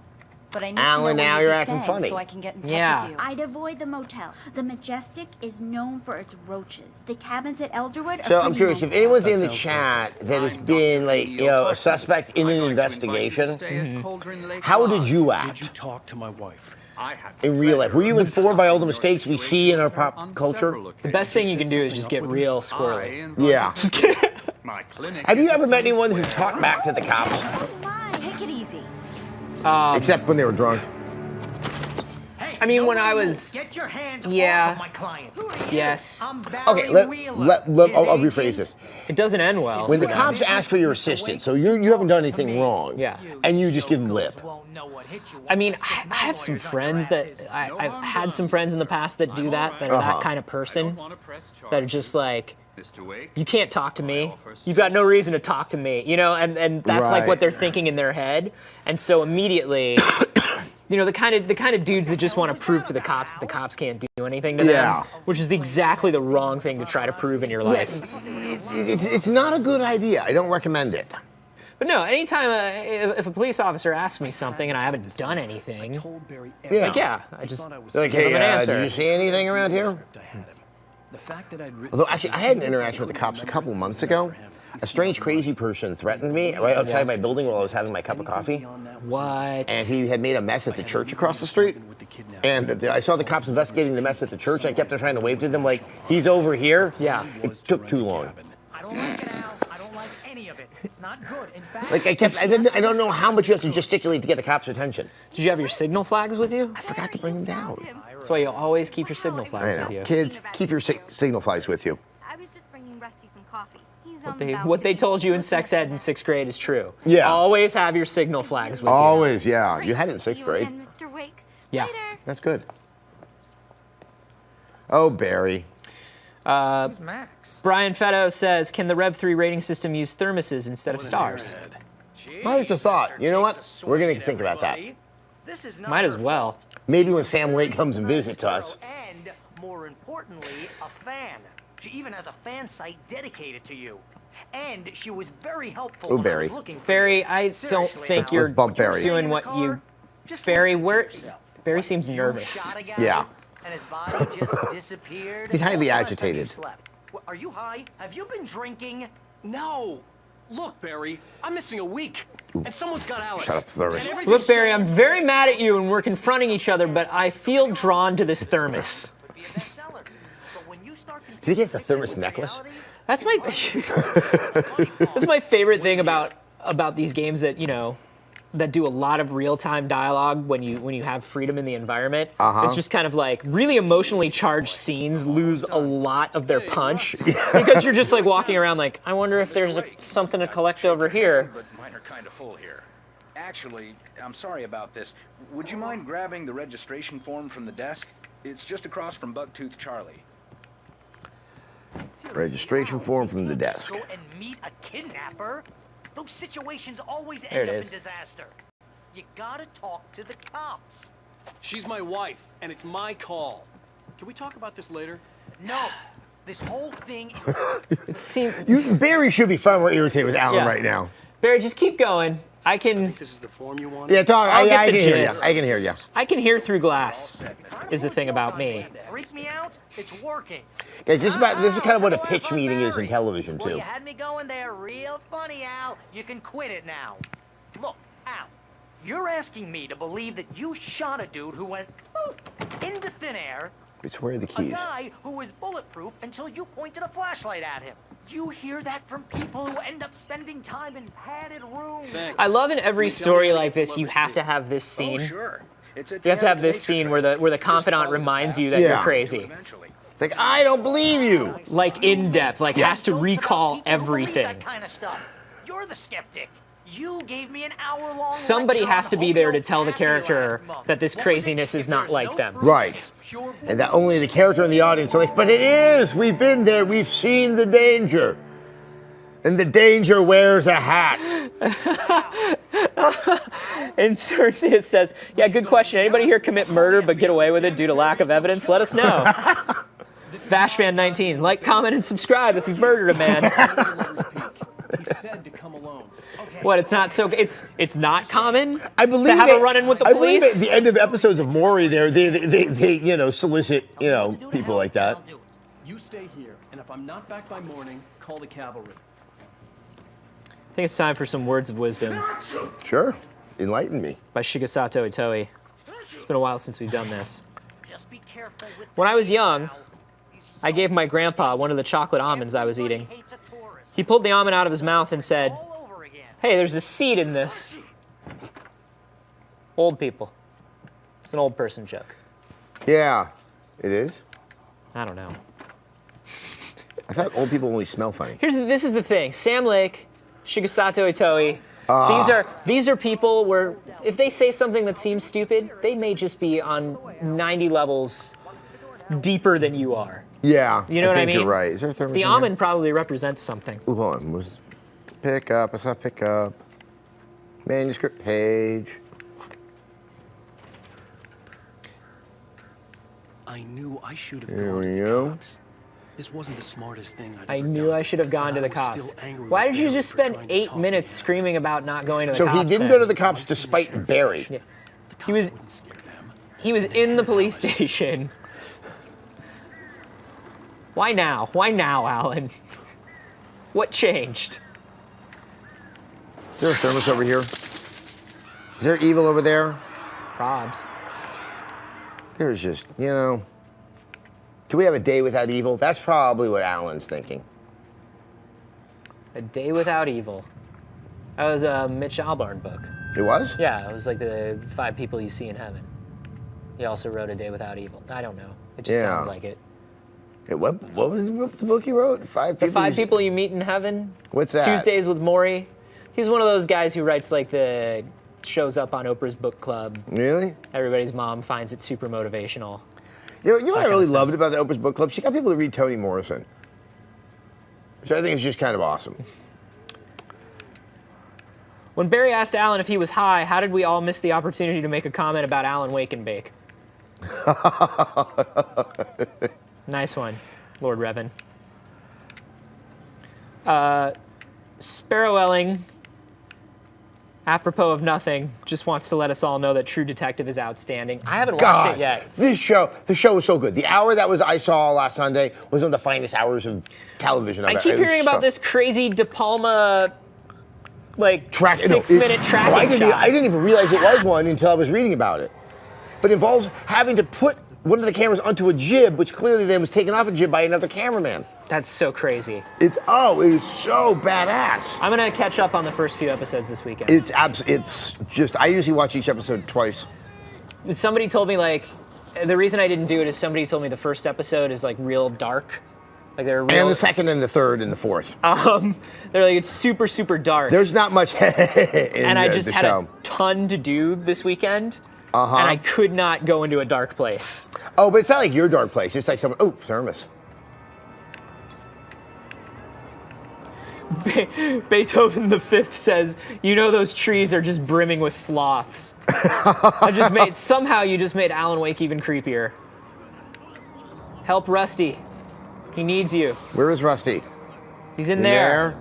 But I need Alan, to know now where you're you're acting staying funny. so I can get in touch Yeah. with you. I'd avoid the motel. The Majestic is known for its roaches. The cabins at Elderwood are So I'm pretty curious, nice if anyone's in the sounds chat that has been like, you know, a suspect in an investigation, how did you Did act you talk to my wife? in real life? Were you informed by all the mistakes we see in our pop culture? The best thing you can do is just get real squirrely. Yeah. Have you ever met anyone who talked back to the cops? Take it easy. Except when they were drunk. I mean, when I was... Get your hands Yeah. off of my client. Yes. I'm Barry Okay, Wheeler. I'll His rephrase agent. this. It doesn't end well. When the for them. cops ask for your assistance, so you haven't done anything wrong, Yeah. and you just give them lip. Won't know what hit you I mean, once I have some lawyers on your friends asses. that... I've had some friends in the past that do that are that kind of person. That are just like... You can't talk to me. You've got no reason to talk to me, you know, and that's like what Right. they're thinking in their head, and so immediately, you know, the kind of dudes that just want to prove to the cops that the cops can't do anything to them, Yeah. which is exactly the wrong thing to try to prove in your life. It's not a good idea. I don't recommend it. But no, anytime if a police officer asks me something and I haven't done anything, Told Barry Yeah. like yeah, I just Like, give hey, them an answer. did you see anything around here? The fact that I'd written Although, actually, I had an interaction with the cops a couple months ago. A strange, crazy person threatened me right outside my building while I was having my cup of coffee. What? And he had made a mess at the church across the street. And I saw the cops investigating the mess at the church. And I kept on trying to wave to them like, he's over here. Yeah. It took too long. I don't like it, Al. I don't like any of it. It's not good. In fact, Like, I don't know how much you have to gesticulate to get the cops' attention. Did you have your signal flags with you? I forgot to bring them down. That's why you always keep your signal I flags know. with you. Kids, keep your signal flags with you. I was just bringing Rusty some coffee. He's What they told you in sex ed in 6th grade is true. Yeah. Always have your signal flags with you. Always, yeah. You had it in 6th grade. Mr. Wake. Yeah. Later. That's good. Oh, Barry. Max. Brian Fetto says, can the Rev3 rating system use thermoses instead of stars? Might have just thought, you know what? We're going to think about that. This is not Might as her well. fault. Maybe when Sam Lake comes and visits us. And more importantly, a fan. She even has a fan site dedicated to you. And she was very helpful Oh, when I Barry. was looking for Barry, you. I don't Seriously, think Al, you're Let's bump Barry. doing in the what car, you... just Barry, listen to yourself. Barry Like seems you nervous. shot a guy, Yeah. And his body just disappeared. He's highly When was the last time you agitated. slept? Are you high? Have you been drinking? No. Look, Barry, I'm missing a week. And someo's got Alice. Shut up, Thermos. And everything Look, Barry, says- I'm very mad at you and we're confronting each other, but I feel drawn to this thermos. Could be a bestseller. But when you start Do you think he has a confusing thermos fiction with necklace? reality, That's my... That's my favorite thing about these games that, you know, that do a lot of real-time dialogue when you have freedom in the environment. It's just kind of like really emotionally charged scenes lose a lot of their punch because you're just like walking around like, I wonder if there's something to collect over here. But mine are kind of full here. Actually, I'm sorry about this. Would you mind grabbing the registration form from the desk? It's just across from Bugtooth Charlie. Registration form from the desk. Go and meet a kidnapper? Those situations always There end it up is. in disaster. You gotta talk to the cops. She's my wife, and it's my call. Can we talk about this later? No, this whole thing. It seems Barry should be far more irritated with Alan Yeah. right now. Barry, just keep going. I can. This is the form you want? Yeah, Tom, I'll get I the can hear you. gist. I can hear you. I can hear through glass. Is the thing about me. Freak me out? It's working. Guys, this is kind of what a pitch meeting is in television Well, too. you had me going there real funny, Al. You can quit it now. Look, Al, you're asking me to believe that you shot a dude who went poof into thin air. It's where are the A keys? guy who was bulletproof until you pointed a flashlight at him. You hear that from people who end up spending time in padded rooms. Thanks. I love in every story like this, you have to have this scene. Oh, sure. It's at You have to the have end of this scene where the confidant reminds you that Yeah. you're crazy. Eventually. It's like, I don't believe you. Like in depth, like has to Jokes about recall people who believe everything. That kind of stuff. You're the skeptic. You gave me an hour-long Somebody lecture has on to be there to tell the homeopathy character last month. that this What was it? craziness is If not there's like no them. proof, Right. it's pure And that only the character in the audience are like, but it is. We've been there. We've seen the danger. And the danger wears a hat. And it says, yeah, good question. Anybody here commit murder but get away with it due to lack of evidence? Let us know. Bashfan19, like, comment, and subscribe if you've murdered a man. He said to come alone. What? It's not so. It's not common. I believe to have it- a run-in with the I believe police. at the end of episodes of Maury, there they solicit people like that. You stay here, and if I'm not back by morning, call the cavalry. I think it's time for some words of wisdom Sure, enlighten me. by Shigesato Itoi. It's been a while since we've done this. Just be careful with When the I was keys, young, Al. These I gave my young grandpa one of the chocolate almonds I was Everybody eating. hates a tourist. He pulled the almond out of his mouth and said, All over again. "Hey, there's a seed in this." Old people. It's an old person joke. Yeah, it is. I don't know. I thought old people only smell funny. This is the thing. Sam Lake, Shigesato Itoi. These are people where if they say something that seems stupid, they may just be on 90 levels deeper than you are. Yeah, You know what I think mean? You're right. Is there a thermos The in here? almond probably represents something. Ooh, hold on. Was pick up? I saw pick up. Manuscript page. I knew I should have There gone to we the go. cops. This wasn't the smartest thing I'd I ever knew done, I should have gone but to the I was cops. still angry Why with did you Barry just for spend trying to 8 talk me minutes into it. screaming about not going to the So cops? he didn't then? go to the cops despite Barry. Yeah. The cops He was- wouldn't scare them. He was in the police station. Why now? Why now, Alan? What changed? Is there a thermos over here? Is there evil over there? Probs. There's just, can we have a day without evil? That's probably what Alan's thinking. A Day Without Evil. That was a Mitch Albard book. It was? Yeah, it was like the 5 people you see in heaven. He also wrote A Day Without Evil. I don't know. It just Yeah. sounds like it. What was the book you wrote? 5 The people? 5 people you meet in heaven. What's that? Tuesdays with Maury. He's one of those guys who writes like the shows up on Oprah's book club. Really? Everybody's mom finds it super motivational. You know what I kind really of loved about the Oprah's book club? She got people to read Toni Morrison. Which I think is just kind of awesome. When Barry asked Alan if he was high, how did we all miss the opportunity to make a comment about Alan Wake and Bake? Nice one, Lord Revan. Sparrow Elling, apropos of nothing, just wants to let us all know that True Detective is outstanding. I haven't watched it yet. The show was so good. The hour that I saw last Sunday was one of the finest hours of television. I keep hearing about this crazy De Palma, like, 6-minute tracking shot. I didn't even realize it was one until I was reading about it. But it involves having to put one of the cameras onto a jib, which clearly then was taken off a jib by another cameraman. That's so crazy. It is so badass. I'm gonna catch up on the first few episodes this weekend. It's just, I usually watch each episode twice. Somebody told me, like, the reason I didn't do it is somebody told me the first episode is like real dark. Like they're real. And the second and the third and the fourth. They're like, it's super, super dark. There's not much in and I just the had show. a ton to do this weekend. And I could not go into a dark place. Oh, but it's not like your dark place. It's like someone, oh, thermos. Beethoven the Fifth says, "You know those trees are just brimming with sloths." Somehow you just made Alan Wake even creepier. Help Rusty. He needs you. Where is Rusty? He's in there.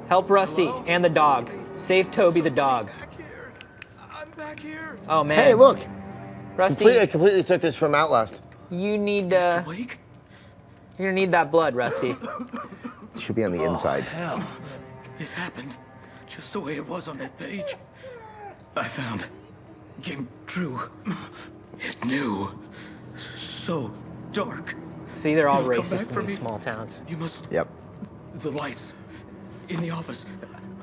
Help Rusty and the dog. Save Toby the dog. I'm back here. Oh man. Hey, look. Rusty. I completely took this from Outlast. You need you're gonna need that blood, Rusty. It should be on the inside. Hell. It happened just the way it was on that page. I found. Came true. It knew. So dark. See, they're all You'll come racist back in for these me? small towns. You must. Yep. The lights. In the office.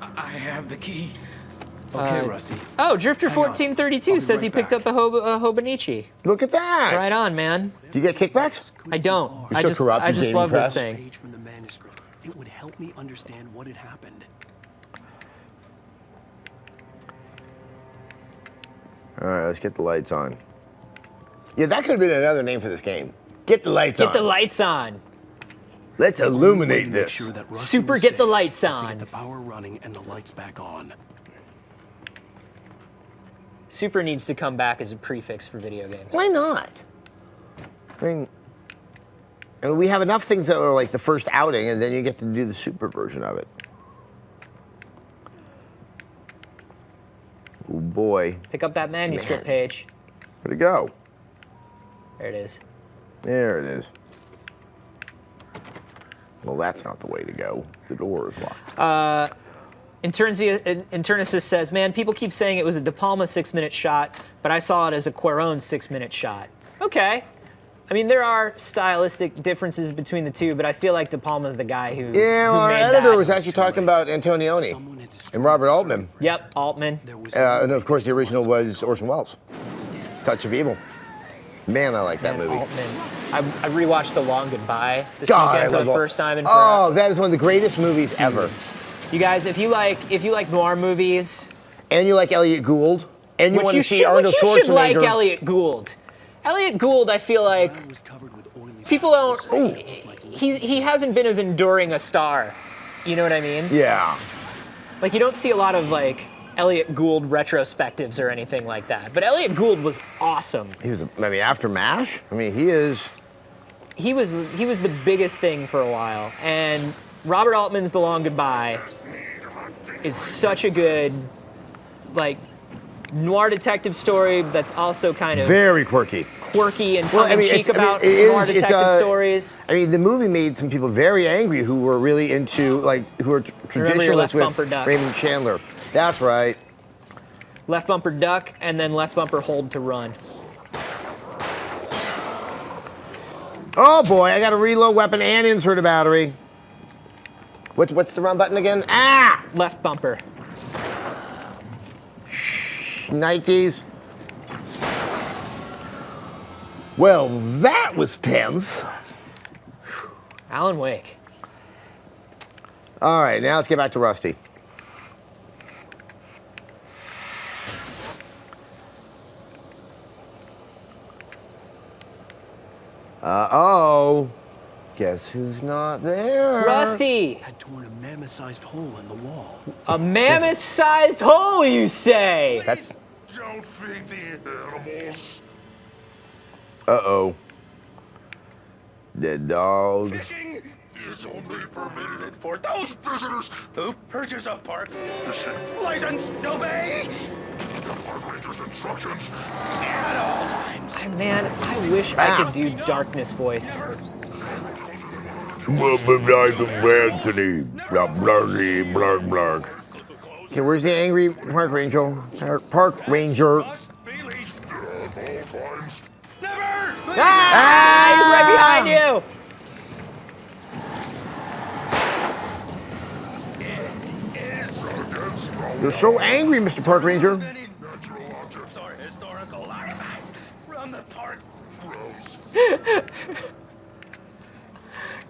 I have the key. Okay, Rusty. Oh, Drifter1432 says he picked up a Hobonichi. Look at that. Right on, man. Do you get kickbacks? I don't. You're so corrupt, I just Game love Press. this thing. Page from the manuscript. It would help me understand what had happened. All right, let's get the lights on. Yeah, that could have been another name for this game. Get the lights on. Get the lights on. Let's illuminate Make this. sure that Rusty Super was get the safe lights was to on. Get the power running and the lights back on. Super needs to come back as a prefix for video games. Why not? I mean, we have enough things that are like the first outing, and then you get to do the super version of it. Oh boy. Pick up that manuscript page. Where'd it go? There it is. There it is. Well, that's not the way to go. The door is locked. Internesis says, man, people keep saying it was a De Palma 6-minute shot, but I saw it as a Cuarón 6-minute shot. Okay. I mean, there are stylistic differences between the two, but I feel like De Palma's the guy who Yeah, well, our made editor that. was actually talking about Antonioni and Robert Altman. Yep, Altman. And of course, the original was Orson Welles. Touch of Evil. Man, I like that movie. Altman. I rewatched The Long Goodbye this God, weekend I for the love first time in forever. Oh, that is one of the greatest movies ever. You guys, if you like noir movies, and you like Elliot Gould, and you want to see Arnold Schwarzenegger, you should like Schwarzenegger. Elliot Gould. Elliot Gould, I feel like people don't. He hasn't been as enduring a star. You know what I mean? Yeah. Like you don't see a lot of like Elliot Gould retrospectives or anything like that. But Elliot Gould was awesome. He was. I mean, after MASH, I mean, he is. He was the biggest thing for a while, and Robert Altman's The Long Goodbye is such a good, like, noir detective story that's also kind of Very quirky and tongue-in-cheek about noir detective stories. I mean, the movie made some people very angry who were really into, like, who were traditionalists with Raymond Chandler. That's right. Left bumper duck, and then left bumper hold to run. Oh boy, I got to reload weapon and insert a battery. What's the run button again? Ah! Left bumper. Nikes. Well, that was tense. Alan Wake. All right, now let's get back to Rusty. Uh-oh. Guess who's not there? Rusty! Had torn a mammoth-sized hole in the wall. A mammoth-sized hole, you say? That's... Don't feed the animals. Uh-oh. Dead dog. Fishing is only permitted for those visitors who purchase a park fishing license. Obey the park ranger's instructions at all times. Man, I wish I could do Darkness voice. Okay, where's the angry park ranger? Park ranger. Never Ah, he's right behind you. You're so angry, Mr. Park Ranger.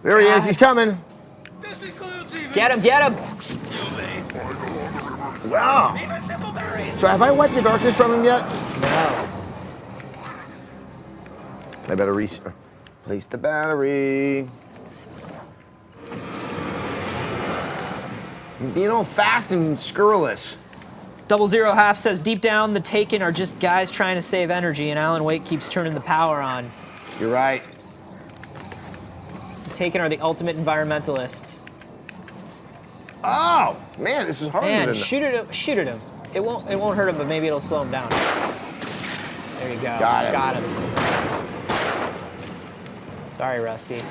There he is. He's coming. Get him, get him. Wow. So have I wiped the darkness from him yet? No. I better replace the battery. You're being all fast and scurrilous. 001 says, deep down, the Taken are just guys trying to save energy, and Alan Wake keeps turning the power on. You're right. The Taken are the ultimate environmentalists. Oh, man, this is harder than... shoot at him, shoot at him. It won't hurt him, but maybe it'll slow him down. There you go. Got him. Got him. Sorry, Rusty.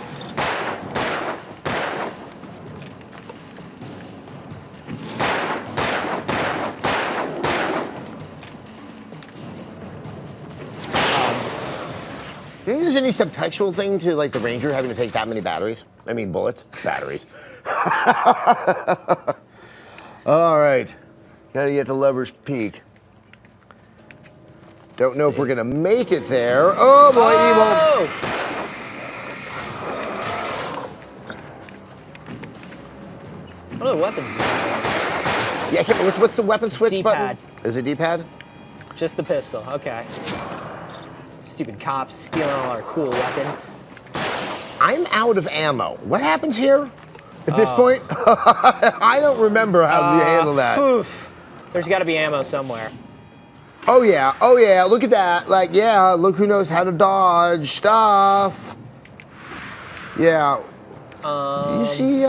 Do you think there's any subtextual thing to like the Ranger having to take that many batteries? I mean bullets, batteries. All right, gotta get to Lover's Peak. Don't know if we're gonna make it there. Oh boy, evil! What are the weapons? Yeah, I can't remember, what's the weapon switch D-pad. button? Is it D-pad? Just the pistol, okay. Stupid cops stealing all our cool weapons. I'm out of ammo. What happens here at this point? I don't remember how you handle that. Oof. There's got to be ammo somewhere. Oh yeah, look at that. Like, yeah, look who knows how to dodge stuff. Yeah. You see,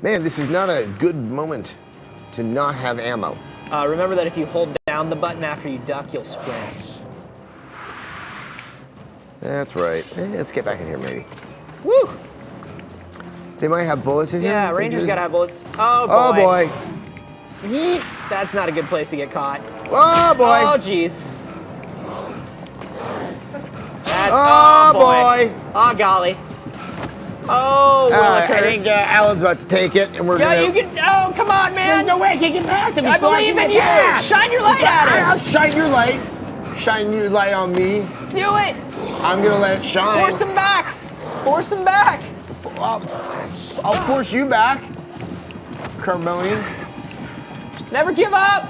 man, this is not a good moment to not have ammo. Remember that if you hold down the button after you duck, you'll sprint. That's right. Let's get back in here, maybe. Woo! They might have bullets in here. Yeah, Ranger's got to have bullets. Oh, boy. Oh, boy. Yeet. That's not a good place to get caught. Oh, boy. Oh, jeez. That's, oh, boy. Oh, golly. Oh, Willikers. I think Alan's about to take it, and we're gonna... you can... Oh, come on, man. There's no way I can get past him. I believe in you. Shine your light at him. I'll shine your light. Shine your light on me. Do it. I'm gonna let it shine. Force him back. Force him back. I'll force you back. Carboni. Never give up.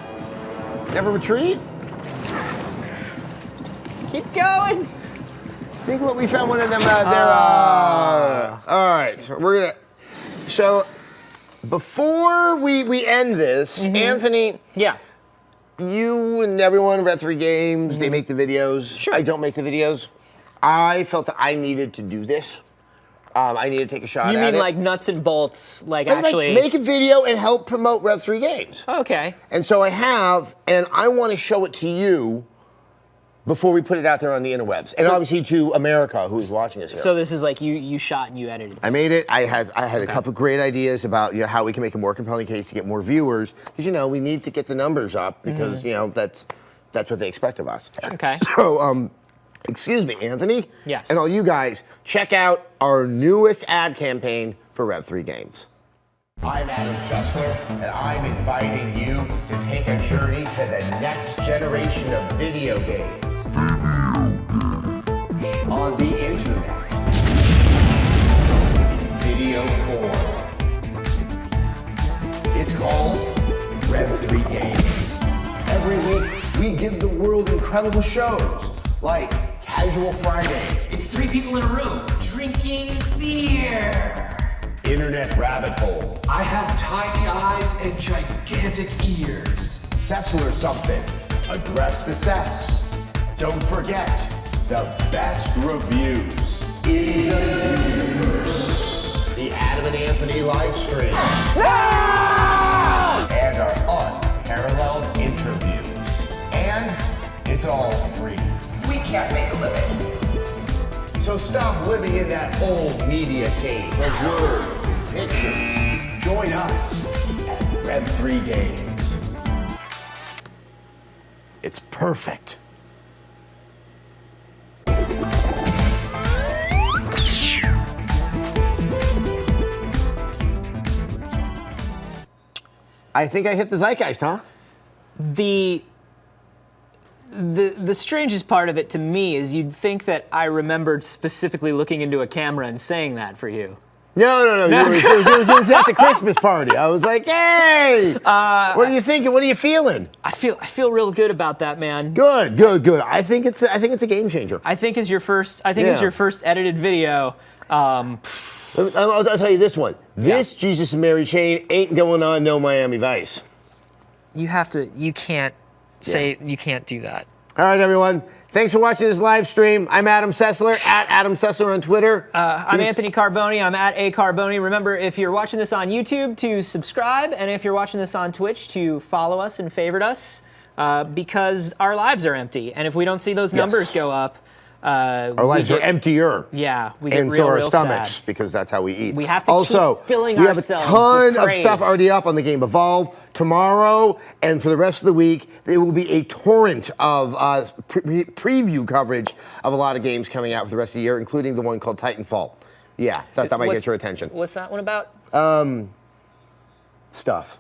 Never retreat. Keep going. Think what we found one of them all right, so we're gonna. So before we end this, Anthony. Yeah. You and everyone, Rev3Games, they make the videos. Sure. I don't make the videos. I felt that I needed to do this. I need to take a shot at it. You mean like nuts and bolts, like actually... Like make a video and help promote Rev3Games. Okay. And so I have, and I want to show it to you before we put it out there on the interwebs. And obviously to America, who's watching us here. So this is like you shot and you edited this. I made it. I had a couple great ideas about how we can make a more compelling case to get more viewers. Because we need to get the numbers up because that's what they expect of us. Okay. So excuse me, Anthony. Yes. And all you guys, check out our newest ad campaign for Rev3Games. I'm Adam Sessler, and I'm inviting you to take a journey to the next generation of video games. On the internet. Video form. It's called Rev3Games. Every week, we give the world incredible shows, like Casual Friday. It's 3 people in a room, drinking beer. Internet Rabbit Hole. I have tiny eyes and gigantic ears. Sessler Something. Address the Sess. Don't forget, the best reviews in the universe. The Adam and Anthony live stream. No! And our unparalleled interviews. And it's all free. We can't make a living. So stop living in that old media cave of words and pictures. Join us at Rev3Games. It's perfect. I think I hit the zeitgeist, huh? The strangest part of it to me is you'd think that I remembered specifically looking into a camera and saying that for you. No. It was at the Christmas party. I was like, hey, what are you thinking? What are you feeling? I feel real good about that, man. Good. I think it's a game changer. I think as your first edited video. I'll tell you this one. This Jesus and Mary chain ain't going on no Miami Vice. You can't do that. All right, everyone. Thanks for watching this live stream. I'm Adam Sessler, at Adam Sessler on Twitter. I'm Anthony Carboni. I'm at A Carboni. Remember, if you're watching this on YouTube, to subscribe, and if you're watching this on Twitch, to follow us and favorite us, because our lives are empty, and if we don't see those numbers go up, our lives are emptier. Yeah, we get and real, so our real stomachs, sad. because that's how we eat. We have to also, keep filling we have ourselves a ton with of praise. stuff already up on the game Evolve. Tomorrow and for the rest of the week, there will be a torrent of preview coverage of a lot of games coming out for the rest of the year, including the one called Titanfall. Yeah, that might get your attention. What's that one about? Stuff.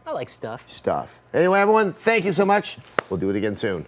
I like stuff. Anyway, everyone, thank you so much. We'll do it again soon.